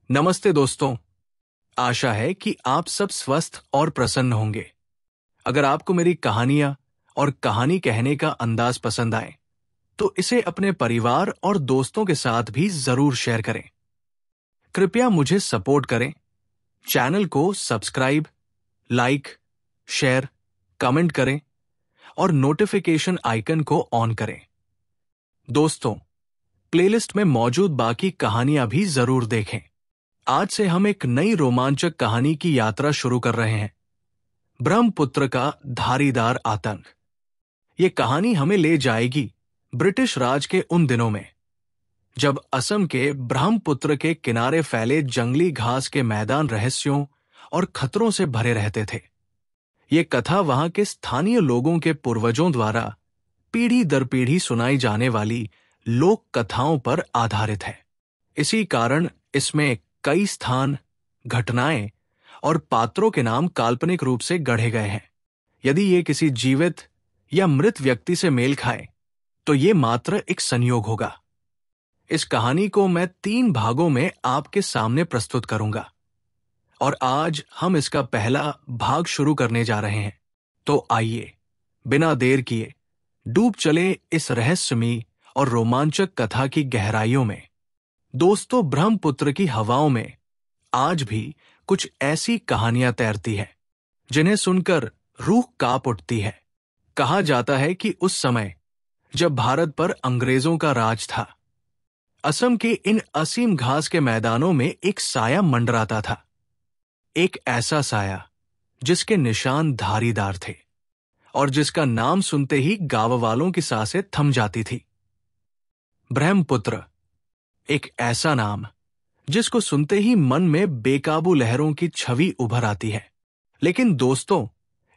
नमस्ते दोस्तों। आशा है कि आप सब स्वस्थ और प्रसन्न होंगे। अगर आपको मेरी कहानियां और कहानी कहने का अंदाज पसंद आए तो इसे अपने परिवार और दोस्तों के साथ भी जरूर शेयर करें। कृपया मुझे सपोर्ट करें, चैनल को सब्सक्राइब, लाइक, शेयर, कमेंट करें और नोटिफिकेशन आइकन को ऑन करें। दोस्तों, प्लेलिस्ट में मौजूद बाकी कहानियां भी जरूर देखें। आज से हम एक नई रोमांचक कहानी की यात्रा शुरू कर रहे हैं, ब्रह्मपुत्र का धारीदार आतंक। ये कहानी हमें ले जाएगी ब्रिटिश राज के उन दिनों में, जब असम के ब्रह्मपुत्र के किनारे फैले जंगली घास के मैदान रहस्यों और खतरों से भरे रहते थे। ये कथा वहां के स्थानीय लोगों के पूर्वजों द्वारा पीढ़ी दर पीढ़ी सुनाई जाने वाली लोक कथाओं पर आधारित है। इसी कारण इसमें कई स्थान, घटनाएं और पात्रों के नाम काल्पनिक रूप से गढ़े गए हैं। यदि ये किसी जीवित या मृत व्यक्ति से मेल खाए तो ये मात्र एक संयोग होगा। इस कहानी को मैं 3 भागों में आपके सामने प्रस्तुत करूंगा और आज हम इसका पहला भाग शुरू करने जा रहे हैं। तो आइए बिना देर किए डूब चले इस रहस्यमयी और रोमांचक कथा की गहराइयों में। दोस्तों, ब्रह्मपुत्र की हवाओं में आज भी कुछ ऐसी कहानियां तैरती हैं जिन्हें सुनकर रूह कांप उठती है। कहा जाता है कि उस समय जब भारत पर अंग्रेजों का राज था, असम के इन असीम घास के मैदानों में एक साया मंडराता था। एक ऐसा साया जिसके निशान धारीदार थे और जिसका नाम सुनते ही गांव वालों की सांसें थम जाती थी। ब्रह्मपुत्र, एक ऐसा नाम जिसको सुनते ही मन में बेकाबू लहरों की छवि उभर आती है। लेकिन दोस्तों,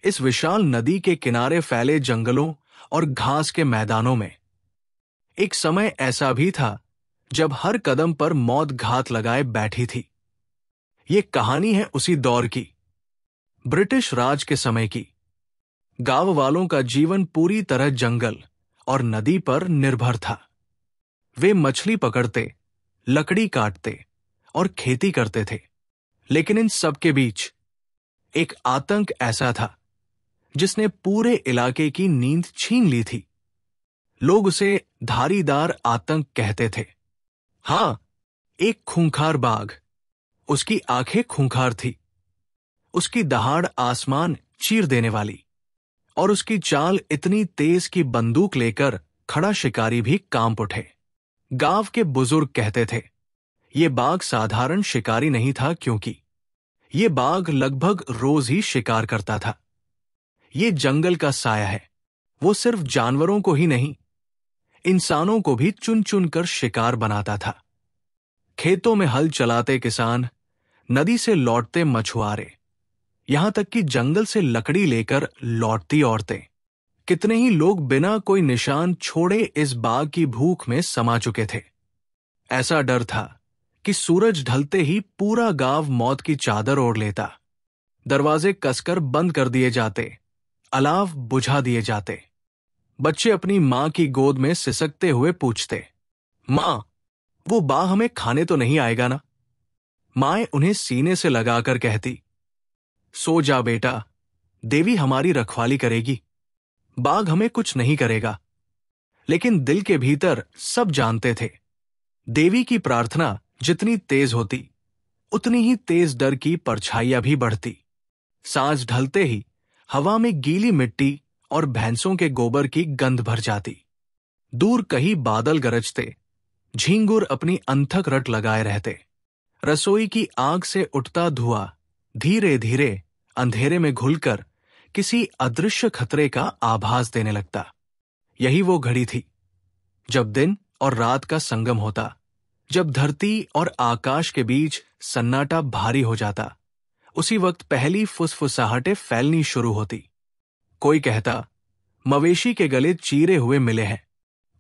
इस विशाल नदी के किनारे फैले जंगलों और घास के मैदानों में एक समय ऐसा भी था जब हर कदम पर मौत घात लगाए बैठी थी। ये कहानी है उसी दौर की, ब्रिटिश राज के समय की। गांव वालों का जीवन पूरी तरह जंगल और नदी पर निर्भर था। वे मछली पकड़ते, लकड़ी काटते और खेती करते थे। लेकिन इन सब के बीच एक आतंक ऐसा था जिसने पूरे इलाके की नींद छीन ली थी। लोग उसे धारीदार आतंक कहते थे। हां, एक खूंखार बाघ। उसकी आंखें खूंखार थी, उसकी दहाड़ आसमान चीर देने वाली और उसकी चाल इतनी तेज कि बंदूक लेकर खड़ा शिकारी भी कांप उठे। गांव के बुजुर्ग कहते थे, ये बाघ साधारण शिकारी नहीं था, क्योंकि ये बाघ लगभग रोज ही शिकार करता था। ये जंगल का साया है। वो सिर्फ जानवरों को ही नहीं, इंसानों को भी चुन चुन कर शिकार बनाता था। खेतों में हल चलाते किसान, नदी से लौटते मछुआरे, यहां तक कि जंगल से लकड़ी लेकर लौटती औरतें, कितने ही लोग बिना कोई निशान छोड़े इस बाघ की भूख में समा चुके थे। ऐसा डर था कि सूरज ढलते ही पूरा गांव मौत की चादर ओढ़ लेता। दरवाजे कसकर बंद कर दिए जाते, अलाव बुझा दिए जाते। बच्चे अपनी मां की गोद में सिसकते हुए पूछते, मां, वो बाघ हमें खाने तो नहीं आएगा ना? माएं उन्हें सीने से लगाकर कहती, सो जा बेटा, देवी हमारी रखवाली करेगी, बाघ हमें कुछ नहीं करेगा। लेकिन दिल के भीतर सब जानते थे, देवी की प्रार्थना जितनी तेज होती, उतनी ही तेज डर की परछाइयां भी बढ़ती। सांझ ढलते ही हवा में गीली मिट्टी और भैंसों के गोबर की गंध भर जाती। दूर कहीं बादल गरजते, झींगुर अपनी अंथक रट लगाए रहते। रसोई की आग से उठता धुआं धीरे धीरे अंधेरे में घुलकर किसी अदृश्य खतरे का आभास देने लगता। यही वो घड़ी थी जब दिन और रात का संगम होता, जब धरती और आकाश के बीच सन्नाटा भारी हो जाता। उसी वक्त पहली फुसफुसाहटें फैलनी शुरू होती। कोई कहता, मवेशी के गले चीरे हुए मिले हैं।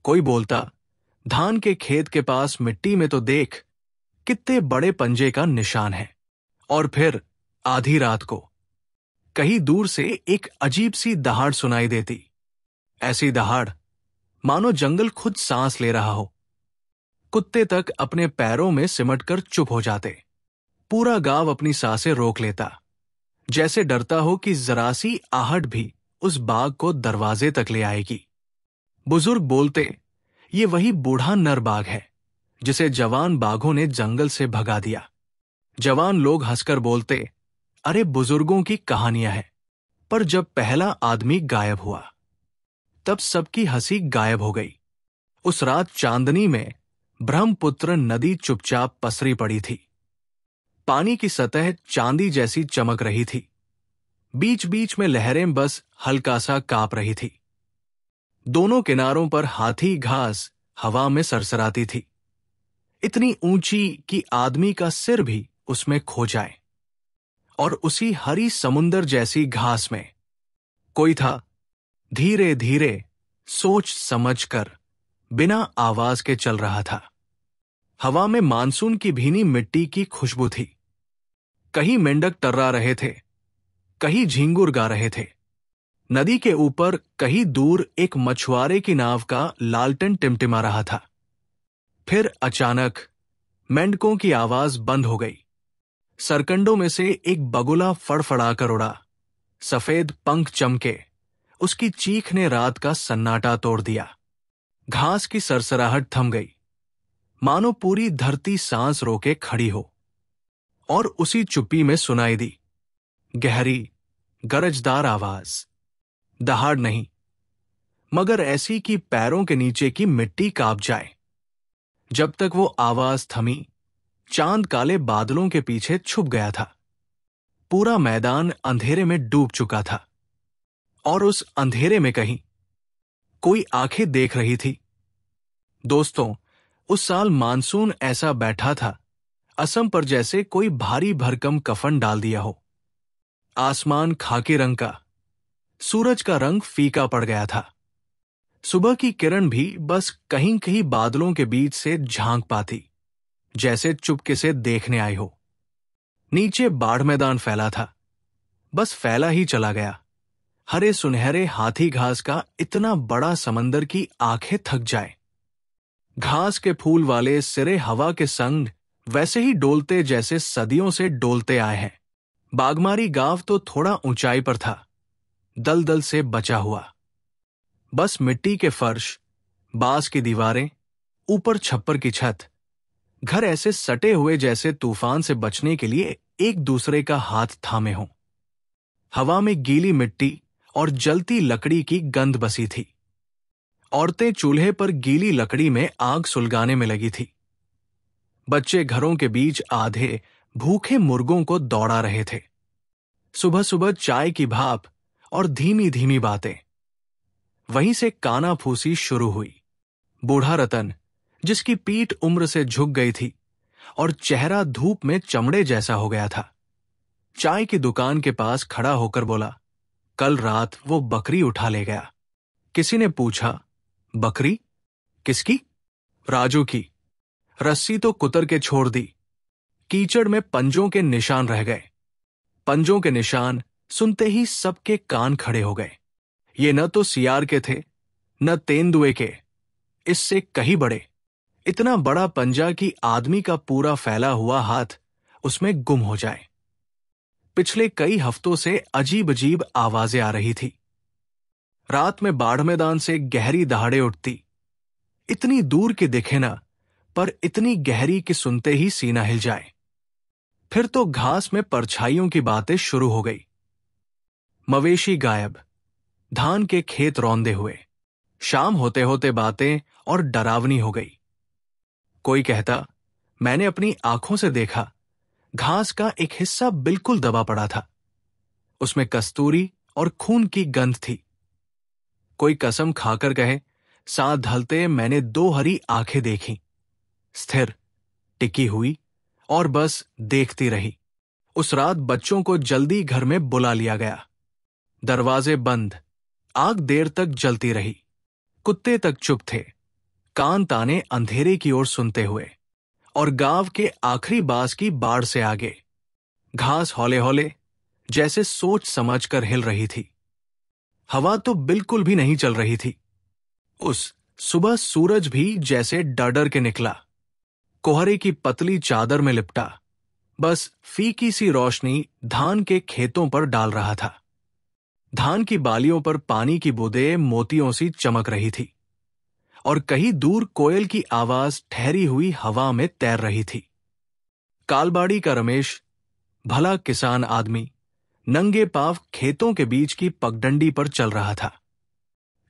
कोई बोलता, धान के खेत के पास मिट्टी में तो देख, कितने बड़े पंजे का निशान है। और फिर आधी रात को कहीं दूर से एक अजीब सी दहाड़ सुनाई देती। ऐसी दहाड़ मानो जंगल खुद सांस ले रहा हो। कुत्ते तक अपने पैरों में सिमटकर चुप हो जाते। पूरा गांव अपनी सांसें रोक लेता, जैसे डरता हो कि जरा सी आहट भी उस बाघ को दरवाजे तक ले आएगी। बुजुर्ग बोलते, ये वही बूढ़ा नर बाघ है जिसे जवान बाघों ने जंगल से भगा दिया। जवान लोग हंसकर बोलते, अरे बुजुर्गों की कहानियां हैं। पर जब पहला आदमी गायब हुआ, तब सबकी हंसी गायब हो गई। उस रात चांदनी में ब्रह्मपुत्र नदी चुपचाप पसरी पड़ी थी। पानी की सतह चांदी जैसी चमक रही थी। बीच बीच में लहरें बस हल्का सा कांप रही थी। दोनों किनारों पर हाथी घास हवा में सरसराती थी, इतनी ऊंची कि आदमी का सिर भी उसमें खो जाए। और उसी हरी समुंदर जैसी घास में कोई था, धीरे धीरे सोच समझकर बिना आवाज के चल रहा था। हवा में मानसून की भीनी मिट्टी की खुशबू थी। कहीं मेंढक टर्रा रहे थे, कहीं झींगुर गा रहे थे। नदी के ऊपर कहीं दूर एक मछुआरे की नाव का लालटेन टिमटिमा रहा था। फिर अचानक मेंढकों की आवाज बंद हो गई। सरकंडों में से एक बगुला फड़फड़ाकर उड़ा। सफेद पंख चमके, उसकी चीख ने रात का सन्नाटा तोड़ दिया। घास की सरसराहट थम गई, मानो पूरी धरती सांस रोके खड़ी हो। और उसी चुप्पी में सुनाई दी गहरी गरजदार आवाज। दहाड़ नहीं, मगर ऐसी कि पैरों के नीचे की मिट्टी कांप जाए। जब तक वो आवाज थमी, चांद काले बादलों के पीछे छुप गया था। पूरा मैदान अंधेरे में डूब चुका था। और उस अंधेरे में कहीं कोई आंखें देख रही थी। दोस्तों, उस साल मानसून ऐसा बैठा था, असम पर जैसे कोई भारी भरकम कफन डाल दिया हो। आसमान खाकी रंग का, सूरज का रंग फीका पड़ गया था। सुबह की किरण भी बस कहीं कहीं बादलों के बीच से झांक पाती, जैसे चुपके से देखने आई हो। नीचे बाढ़ मैदान फैला था, बस फैला ही चला गया। हरे सुनहरे हाथी घास का इतना बड़ा समंदर की आंखें थक जाए। घास के फूल वाले सिरे हवा के संग वैसे ही डोलते जैसे सदियों से डोलते आए हैं। बागमारी गांव तो थोड़ा ऊंचाई पर था, दलदल से बचा हुआ। बस मिट्टी के फर्श, बांस की दीवारें, ऊपर छप्पर की छत। घर ऐसे सटे हुए जैसे तूफान से बचने के लिए एक दूसरे का हाथ थामे हों। हवा में गीली मिट्टी और जलती लकड़ी की गंध बसी थी। औरतें चूल्हे पर गीली लकड़ी में आग सुलगाने में लगी थी। बच्चे घरों के बीच आधे भूखे मुर्गों को दौड़ा रहे थे। सुबह सुबह चाय की भाप और धीमी धीमी बातें। वहीं से काना फूसी शुरू हुई। बूढ़ा रतन, जिसकी पीठ उम्र से झुक गई थी और चेहरा धूप में चमड़े जैसा हो गया था, चाय की दुकान के पास खड़ा होकर बोला, कल रात वो बकरी उठा ले गया। किसी ने पूछा, बकरी किसकी? राजू की। रस्सी तो कुतर के छोड़ दी। कीचड़ में पंजों के निशान रह गए। पंजों के निशान सुनते ही सबके कान खड़े हो गए। ये न तो सियार के थे, न तेंदुए के, इससे कहीं बड़े। इतना बड़ा पंजा कि आदमी का पूरा फैला हुआ हाथ उसमें गुम हो जाए। पिछले कई हफ्तों से अजीब अजीब आवाजें आ रही थी। रात में बाढ़ मैदान से गहरी दहाड़े उठती, इतनी दूर की दिखे ना, पर इतनी गहरी कि सुनते ही सीना हिल जाए। फिर तो घास में परछाइयों की बातें शुरू हो गई। मवेशी गायब, धान के खेत रौंदे हुए। शाम होते होते बातें और डरावनी हो गई। कोई कहता, मैंने अपनी आंखों से देखा, घास का एक हिस्सा बिल्कुल दबा पड़ा था, उसमें कस्तूरी और खून की गंध थी। कोई कसम खाकर कहे, सांस ढलते मैंने 2 हरी आंखें देखी, स्थिर, टिकी हुई और बस देखती रही। उस रात बच्चों को जल्दी घर में बुला लिया गया। दरवाजे बंद, आग देर तक जलती रही। कुत्ते तक चुप थे, कान ताने अंधेरे की ओर सुनते हुए। और गांव के आखिरी बास की बाढ़ से आगे घास हौले हौले जैसे सोच समझकर हिल रही थी। हवा तो बिल्कुल भी नहीं चल रही थी। उस सुबह सूरज भी जैसे डर डर के निकला, कोहरे की पतली चादर में लिपटा, बस फीकी सी रोशनी धान के खेतों पर डाल रहा था। धान की बालियों पर पानी की बूंदें मोतियों सी चमक रही थी और कहीं दूर कोयल की आवाज ठहरी हुई हवा में तैर रही थी। कालबाड़ी का रमेश, भला किसान आदमी, नंगे पांव खेतों के बीच की पगडंडी पर चल रहा था,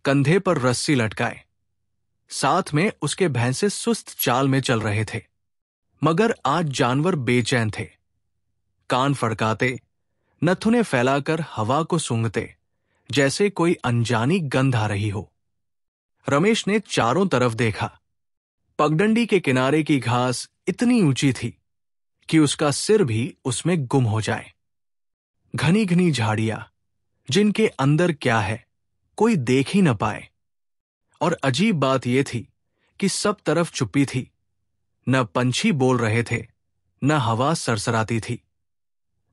कंधे पर रस्सी लटकाए। साथ में उसके भैंसे सुस्त चाल में चल रहे थे, मगर आज जानवर बेचैन थे। कान फड़काते, नथुने फैलाकर हवा को सूंघते, जैसे कोई अनजानी गंध आ रही हो। रमेश ने चारों तरफ देखा। पगडंडी के किनारे की घास इतनी ऊंची थी कि उसका सिर भी उसमें गुम हो जाए। घनी घनी झाड़ियां, जिनके अंदर क्या है कोई देख ही न पाए। और अजीब बात यह थी कि सब तरफ चुप्पी थी। न पंछी बोल रहे थे, न हवा सरसराती थी।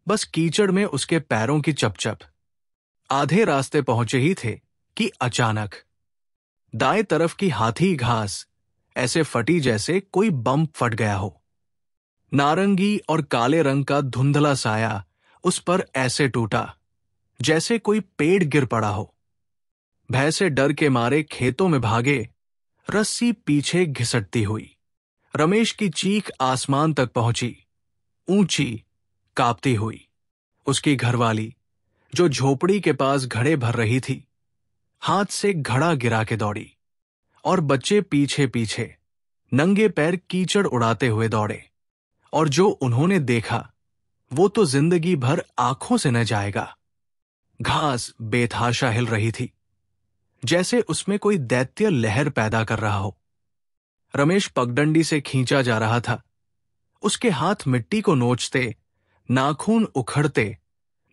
बस कीचड़ में उसके पैरों की चपचप। आधे रास्ते पहुंचे ही थे कि अचानक दाएं तरफ की हाथी घास ऐसे फटी जैसे कोई बम फट गया हो। नारंगी और काले रंग का धुंधला साया उस पर ऐसे टूटा जैसे कोई पेड़ गिर पड़ा हो। भैंसे डर के मारे खेतों में भागे, रस्सी पीछे घिसटती हुई। रमेश की चीख आसमान तक पहुंची, ऊंची, कांपती हुई। उसकी घरवाली, जो झोपड़ी के पास घड़े भर रही थी, हाथ से घड़ा गिरा के दौड़ी, और बच्चे पीछे पीछे नंगे पैर कीचड़ उड़ाते हुए दौड़े। और जो उन्होंने देखा वो तो जिंदगी भर आंखों से न जाएगा। घास बेतहाशा हिल रही थी, जैसे उसमें कोई दैत्य लहर पैदा कर रहा हो। रमेश पगडंडी से खींचा जा रहा था। उसके हाथ मिट्टी को नोचते, नाखून उखड़ते,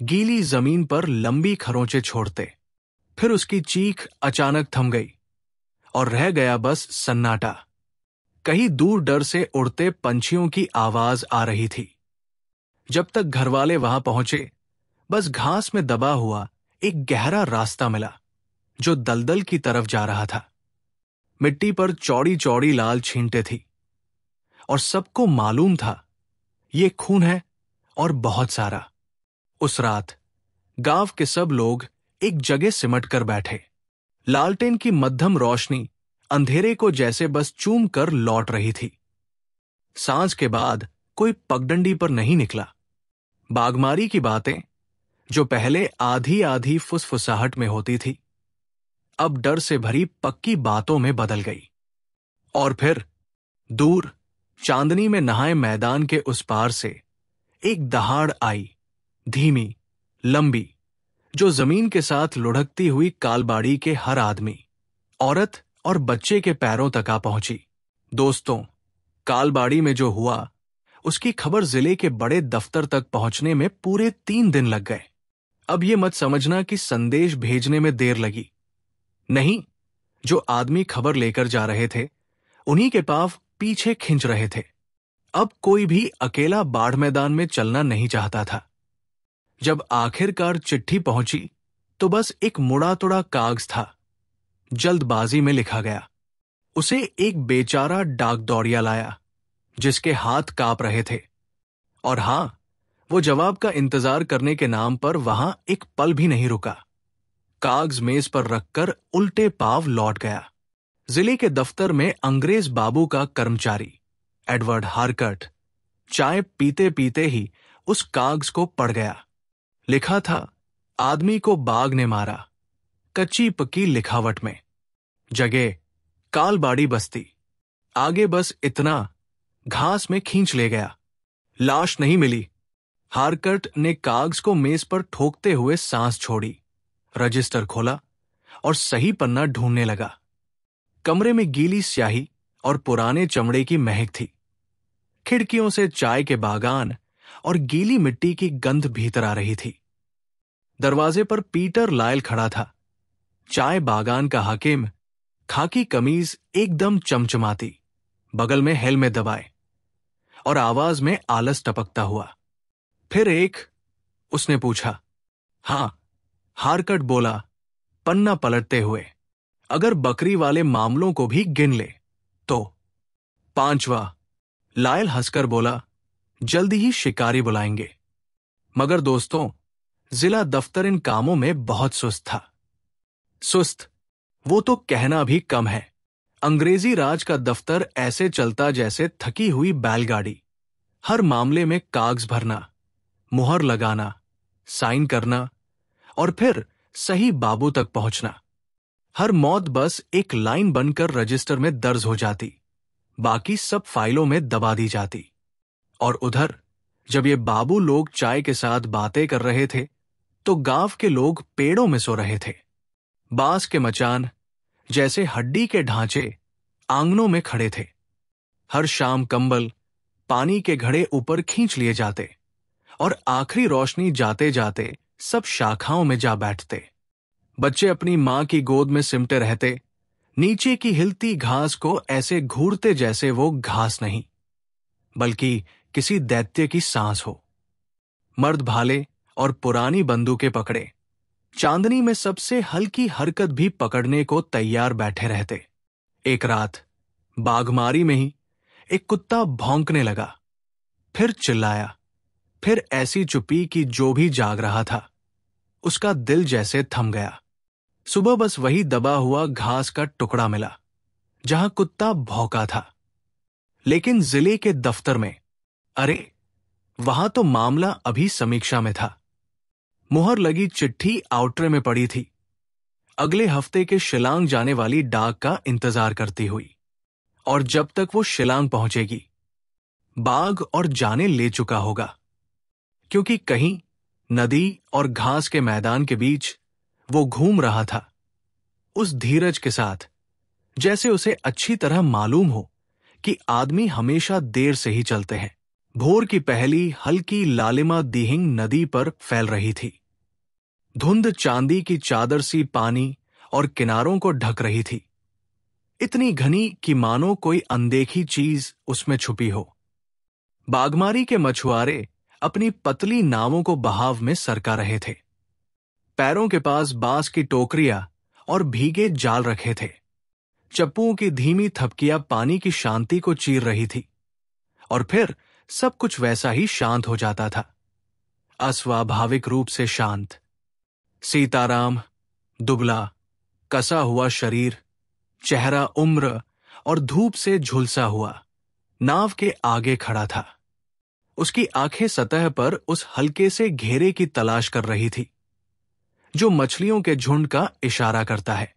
गीली जमीन पर लंबी खरोंचे छोड़ते। फिर उसकी चीख अचानक थम गई और रह गया बस सन्नाटा। कहीं दूर डर से उड़ते पंछियों की आवाज आ रही थी। जब तक घरवाले वहां पहुंचे, बस घास में दबा हुआ एक गहरा रास्ता मिला जो दलदल की तरफ जा रहा था। मिट्टी पर चौड़ी चौड़ी लाल छींटे थी और सबको मालूम था ये खून है, और बहुत सारा। उस रात गांव के सब लोग एक जगह सिमट कर बैठे। लालटेन की मध्यम रोशनी अंधेरे को जैसे बस चूम कर लौट रही थी। सांझ के बाद कोई पगडंडी पर नहीं निकला। बागमारी की बातें, जो पहले आधी आधी फुसफुसाहट में होती थी, अब डर से भरी पक्की बातों में बदल गई। और फिर दूर चांदनी में नहाए मैदान के उस पार से एक दहाड़ आई, धीमी, लंबी, जो जमीन के साथ लुढ़कती हुई कालबाड़ी के हर आदमी, औरत और बच्चे के पैरों तक आ पहुंची। दोस्तों, कालबाड़ी में जो हुआ उसकी खबर जिले के बड़े दफ्तर तक पहुंचने में पूरे 3 दिन लग गए। अब ये मत समझना कि संदेश भेजने में देर लगी। नहीं, जो आदमी खबर लेकर जा रहे थे उन्हीं के पांव पीछे खिंच रहे थे। अब कोई भी अकेला बाढ़ मैदान में चलना नहीं चाहता था। जब आखिरकार चिट्ठी पहुंची तो बस एक मुड़ा तुड़ा कागज था, जल्दबाजी में लिखा गया। उसे एक बेचारा डाक दौड़िया लाया, जिसके हाथ कांप रहे थे। और हां, वो जवाब का इंतजार करने के नाम पर वहां एक पल भी नहीं रुका। कागज मेज पर रखकर उल्टे पांव लौट गया। जिले के दफ्तर में अंग्रेज बाबू का कर्मचारी एडवर्ड हारकट चाय पीते पीते ही उस कागज को पढ़ गया। लिखा था, आदमी को बाघ ने मारा, कच्ची पक्की लिखावट में। जगह कालबाड़ी बस्ती। आगे बस इतना, घास में खींच ले गया। लाश नहीं मिली। हारकट ने कागज को मेज पर ठोकते हुए सांस छोड़ी, रजिस्टर खोला और सही पन्ना ढूंढने लगा। कमरे में गीली स्याही और पुराने चमड़े की महक थी। खिड़कियों से चाय के बागान और गीली मिट्टी की गंध भीतर आ रही थी। दरवाजे पर पीटर लायल खड़ा था, चाय बागान का हाकिम, खाकी कमीज एकदम चमचमाती, बगल में हेलमेट दबाए, और आवाज में आलस टपकता हुआ। फिर एक, उसने पूछा। हां, हारकट बोला, पन्ना पलटते हुए। अगर बकरी वाले मामलों को भी गिन ले तो। 5वां, लायल हंसकर बोला, जल्दी ही शिकारी बुलाएंगे। मगर दोस्तों, जिला दफ्तर इन कामों में बहुत सुस्त था। सुस्त वो तो कहना भी कम है। अंग्रेजी राज का दफ्तर ऐसे चलता जैसे थकी हुई बैलगाड़ी। हर मामले में कागज भरना, मुहर लगाना, साइन करना और फिर सही बाबू तक पहुंचना। हर मौत बस एक लाइन बनकर रजिस्टर में दर्ज हो जाती, बाकी सब फाइलों में दबा दी जाती। और उधर जब ये बाबू लोग चाय के साथ बातें कर रहे थे तो गांव के लोग पेड़ों में सो रहे थे। बांस के मचान जैसे हड्डी के ढांचे आंगनों में खड़े थे। हर शाम कंबल पानी के घड़े ऊपर खींच लिए जाते और आखिरी रोशनी जाते जाते सब शाखाओं में जा बैठते। बच्चे अपनी मां की गोद में सिमटे रहते, नीचे की हिलती घास को ऐसे घूरते जैसे वो घास नहीं बल्कि किसी दैत्य की सांस हो। मर्द भाले और पुरानी बंदूकें पकड़े चांदनी में सबसे हल्की हरकत भी पकड़ने को तैयार बैठे रहते। एक रात बाघमारी में ही एक कुत्ता भौंकने लगा, फिर चिल्लाया, फिर ऐसी चुप्पी कि जो भी जाग रहा था उसका दिल जैसे थम गया। सुबह बस वही दबा हुआ घास का टुकड़ा मिला जहां कुत्ता भौंका था। लेकिन जिले के दफ्तर में, अरे वहां तो मामला अभी समीक्षा में था। मुहर लगी चिट्ठी आउटरे में पड़ी थी, अगले हफ्ते के शिलांग जाने वाली डाक का इंतजार करती हुई। और जब तक वो शिलांग पहुंचेगी बाघ और जाने ले चुका होगा, क्योंकि कहीं नदी और घास के मैदान के बीच वो घूम रहा था, उस धीरज के साथ जैसे उसे अच्छी तरह मालूम हो कि आदमी हमेशा देर से ही चलते हैं। भोर की पहली हल्की लालिमा दिहिंग नदी पर फैल रही थी। धुंध चांदी की चादर सी पानी और किनारों को ढक रही थी, इतनी घनी कि मानो कोई अनदेखी चीज उसमें छुपी हो। बागमारी के मछुआरे अपनी पतली नावों को बहाव में सरका रहे थे। पैरों के पास बांस की टोकरियां और भीगे जाल रखे थे। चप्पुओं की धीमी थपकियां पानी की शांति को चीर रही थी और फिर सब कुछ वैसा ही शांत हो जाता था, अस्वाभाविक रूप से शांत। सीताराम, दुबला, कसा हुआ शरीर, चेहरा उम्र और धूप से झुलसा हुआ, नाव के आगे खड़ा था। उसकी आंखें सतह पर उस हल्के से घेरे की तलाश कर रही थी जो मछलियों के झुंड का इशारा करता है।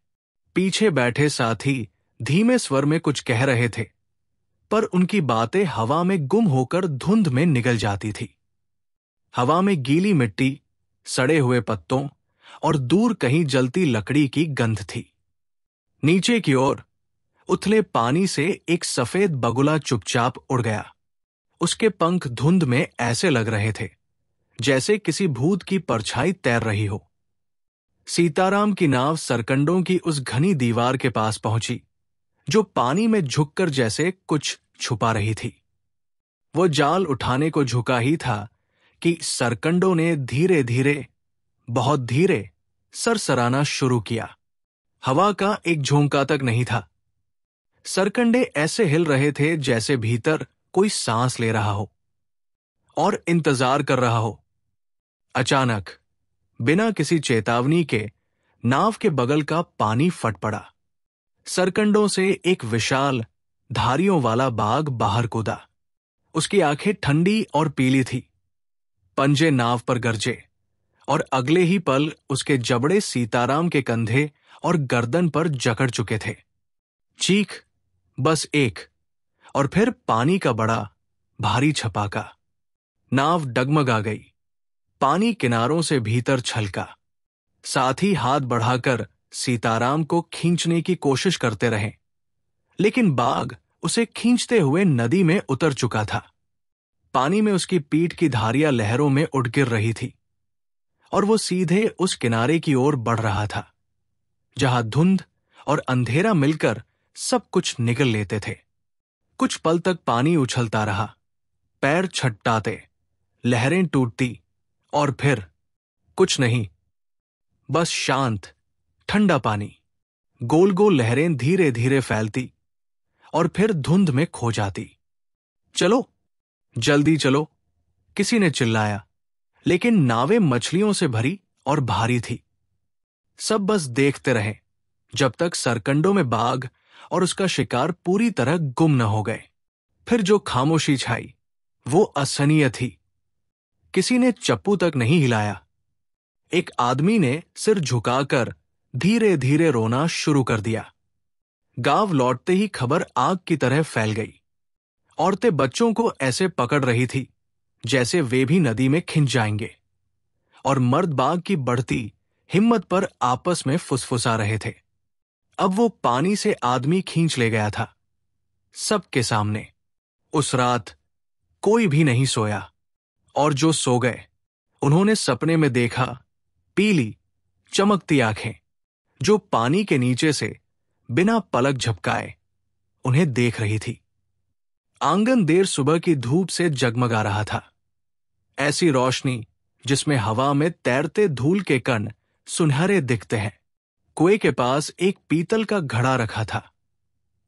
पीछे बैठे साथी धीमे स्वर में कुछ कह रहे थे, पर उनकी बातें हवा में गुम होकर धुंध में निगल जाती थी। हवा में गीली मिट्टी, सड़े हुए पत्तों और दूर कहीं जलती लकड़ी की गंध थी। नीचे की ओर उथले पानी से एक सफेद बगुला चुपचाप उड़ गया। उसके पंख धुंध में ऐसे लग रहे थे जैसे किसी भूत की परछाई तैर रही हो। सीताराम की नाव सरकंडों की उस घनी दीवार के पास पहुंची जो पानी में झुककर जैसे कुछ छुपा रही थी। वो जाल उठाने को झुका ही था कि सरकंडों ने धीरे धीरे, बहुत धीरे सरसराना शुरू किया। हवा का एक झोंका तक नहीं था। सरकंडे ऐसे हिल रहे थे जैसे भीतर कोई सांस ले रहा हो और इंतजार कर रहा हो। अचानक बिना किसी चेतावनी के नाव के बगल का पानी फट पड़ा। सरकंडों से एक विशाल धारियों वाला बाघ बाहर कूदा। उसकी आंखें ठंडी और पीली थी। पंजे नाव पर गरजे और अगले ही पल उसके जबड़े सीताराम के कंधे और गर्दन पर जकड़ चुके थे। चीख, बस एक, और फिर पानी का बड़ा भारी छपाका। नाव डगमगा गई। पानी किनारों से भीतर छलका। साथी हाथ बढ़ाकर सीताराम को खींचने की कोशिश करते रहे, लेकिन बाघ उसे खींचते हुए नदी में उतर चुका था। पानी में उसकी पीठ की धारियां लहरों में उड़ गिर रही थी और वो सीधे उस किनारे की ओर बढ़ रहा था जहां धुंध और अंधेरा मिलकर सब कुछ निगल लेते थे। कुछ पल तक पानी उछलता रहा, पैर छटपटाते, लहरें टूटती, और फिर कुछ नहीं, बस शांत ठंडा पानी। गोल गोल लहरें धीरे धीरे फैलती और फिर धुंध में खो जाती। चलो, जल्दी चलो, किसी ने चिल्लाया, लेकिन नावें मछलियों से भरी और भारी थी। सब बस देखते रहे जब तक सरकंडों में बाघ और उसका शिकार पूरी तरह गुम न हो गए। फिर जो खामोशी छाई वो असहनीय थी। किसी ने चप्पू तक नहीं हिलाया। एक आदमी ने सिर झुकाकर धीरे धीरे रोना शुरू कर दिया। गांव लौटते ही खबर आग की तरह फैल गई। औरतें बच्चों को ऐसे पकड़ रही थी जैसे वे भी नदी में खिंच जाएंगे, और मर्द बाघ की बढ़ती हिम्मत पर आपस में फुसफुसा रहे थे। अब वो पानी से आदमी खींच ले गया था, सबके सामने। उस रात कोई भी नहीं सोया, और जो सो गए उन्होंने सपने में देखा पीली चमकती आंखें जो पानी के नीचे से बिना पलक झपकाए उन्हें देख रही थी। आंगन देर सुबह की धूप से जगमगा रहा था, ऐसी रोशनी जिसमें हवा में तैरते धूल के कण सुनहरे दिखते हैं। कुएं के पास एक पीतल का घड़ा रखा था,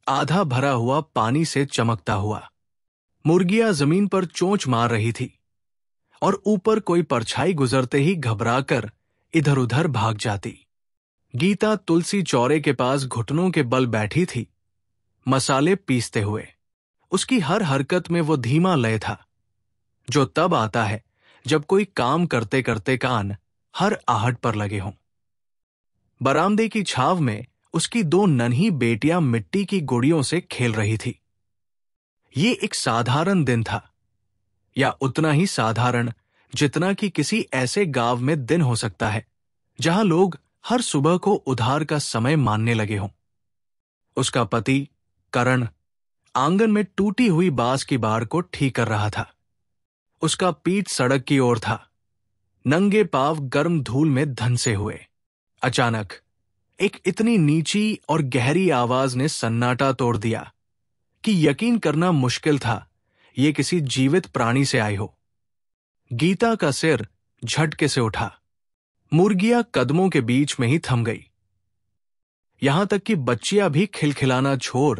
आधा भरा हुआ पानी से चमकता हुआ। मुर्गियां जमीन पर चोंच मार रही थी, और ऊपर कोई परछाई गुजरते ही घबराकर इधर उधर भाग जाती। गीता तुलसी चौरे के पास घुटनों के बल बैठी थी, मसाले पीसते हुए। उसकी हर हरकत में वो धीमा लय था, जो तब आता है जब कोई काम करते करते कान हर आहट पर लगे हों। बरामदे की छाव में उसकी 2 नन्ही बेटियां मिट्टी की गुड़ियों से खेल रही थी। ये एक साधारण दिन था, या उतना ही साधारण जितना कि किसी ऐसे गांव में दिन हो सकता है जहां लोग हर सुबह को उधार का समय मानने लगे हों। उसका पति करण आंगन में टूटी हुई बांस की बाड़ को ठीक कर रहा था। उसका पीठ सड़क की ओर था, नंगे पांव गर्म धूल में धंसे हुए। अचानक एक इतनी नीची और गहरी आवाज ने सन्नाटा तोड़ दिया कि यकीन करना मुश्किल था ये किसी जीवित प्राणी से आई हो। गीता का सिर झटके से उठा। मुर्गियां कदमों के बीच में ही थम गई। यहां तक कि बच्चियां भी खिलखिलाना छोड़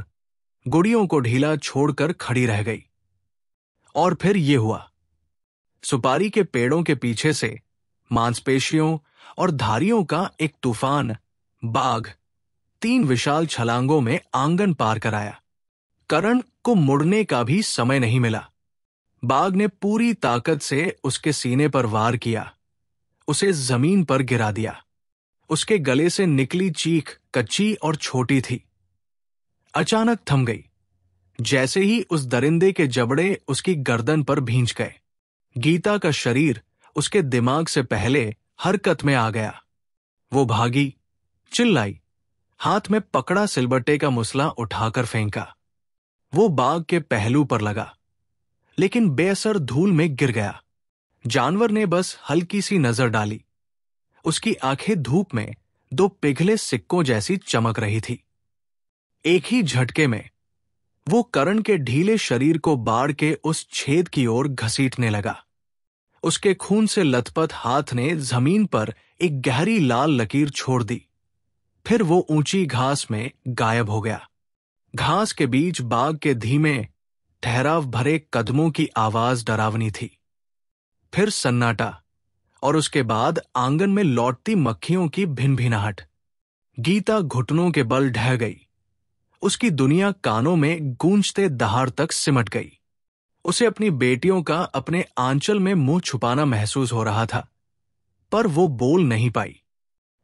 गुड़ियों को ढीला छोड़कर खड़ी रह गई। और फिर ये हुआ। सुपारी के पेड़ों के पीछे से मांसपेशियों और धारियों का एक तूफान बाघ 3 विशाल छलांगों में आंगन पार कर आया। करण को मुड़ने का भी समय नहीं मिला। बाघ ने पूरी ताकत से उसके सीने पर वार किया, उसे जमीन पर गिरा दिया। उसके गले से निकली चीख कच्ची और छोटी थी। अचानक थम गई, जैसे ही उस दरिंदे के जबड़े उसकी गर्दन पर भींच गए। गीता का शरीर उसके दिमाग से पहले हरकत में आ गया। वो भागी, चिल्लाई, हाथ में पकड़ा सिलबट्टे का मुसला उठाकर फेंका। वो बाघ के पहलू पर लगा, लेकिन बेअसर धूल में गिर गया। जानवर ने बस हल्की सी नजर डाली। उसकी आंखें धूप में 2 पिघले सिक्कों जैसी चमक रही थी। एक ही झटके में वो करण के ढीले शरीर को बाढ़ के उस छेद की ओर घसीटने लगा। उसके खून से लथपथ हाथ ने जमीन पर एक गहरी लाल लकीर छोड़ दी। फिर वो ऊंची घास में गायब हो गया। घास के बीच बाघ के धीमे ठहराव भरे कदमों की आवाज डरावनी थी। फिर सन्नाटा, और उसके बाद आंगन में लौटती मक्खियों की भिनभिनाहट। गीता घुटनों के बल ढह गई। उसकी दुनिया कानों में गूंजते दहाड़ तक सिमट गई। उसे अपनी बेटियों का अपने आंचल में मुंह छुपाना महसूस हो रहा था, पर वो बोल नहीं पाई।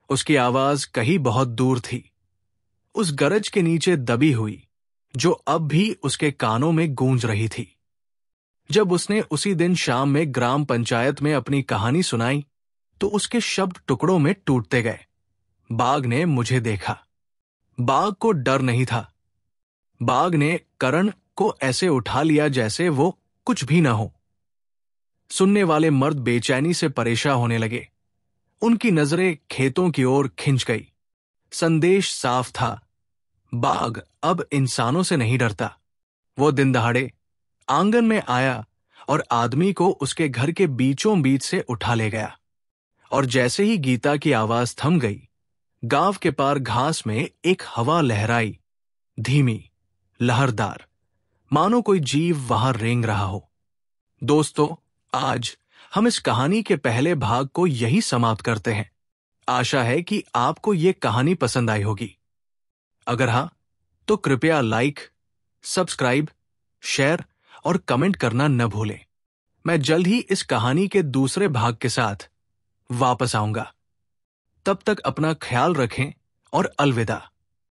उसकी आवाज कहीं बहुत दूर थी, उस गरज के नीचे दबी हुई जो अब भी उसके कानों में गूंज रही थी। जब उसने उसी दिन शाम में ग्राम पंचायत में अपनी कहानी सुनाई तो उसके शब्द टुकड़ों में टूटते गए। बाघ ने मुझे देखा। बाघ को डर नहीं था। बाघ ने करण को ऐसे उठा लिया जैसे वो कुछ भी ना हो। सुनने वाले मर्द बेचैनी से परेशान होने लगे। उनकी नजरें खेतों की ओर खिंच गई। संदेश साफ था, बाघ अब इंसानों से नहीं डरता। वो दिन दहाड़े आंगन में आया और आदमी को उसके घर के बीचों बीच से उठा ले गया। और जैसे ही गीता की आवाज थम गई, गांव के पार घास में एक हवा लहराई, धीमी, लहरदार, मानो कोई जीव वहां रेंग रहा हो। दोस्तों, आज हम इस कहानी के पहले भाग को यही समाप्त करते हैं। आशा है कि आपको ये कहानी पसंद आई होगी। अगर हाँ, तो कृपया लाइक, सब्सक्राइब, शेयर और कमेंट करना न भूलें। मैं जल्द ही इस कहानी के दूसरे भाग के साथ वापस आऊंगा। तब तक अपना ख्याल रखें और अलविदा।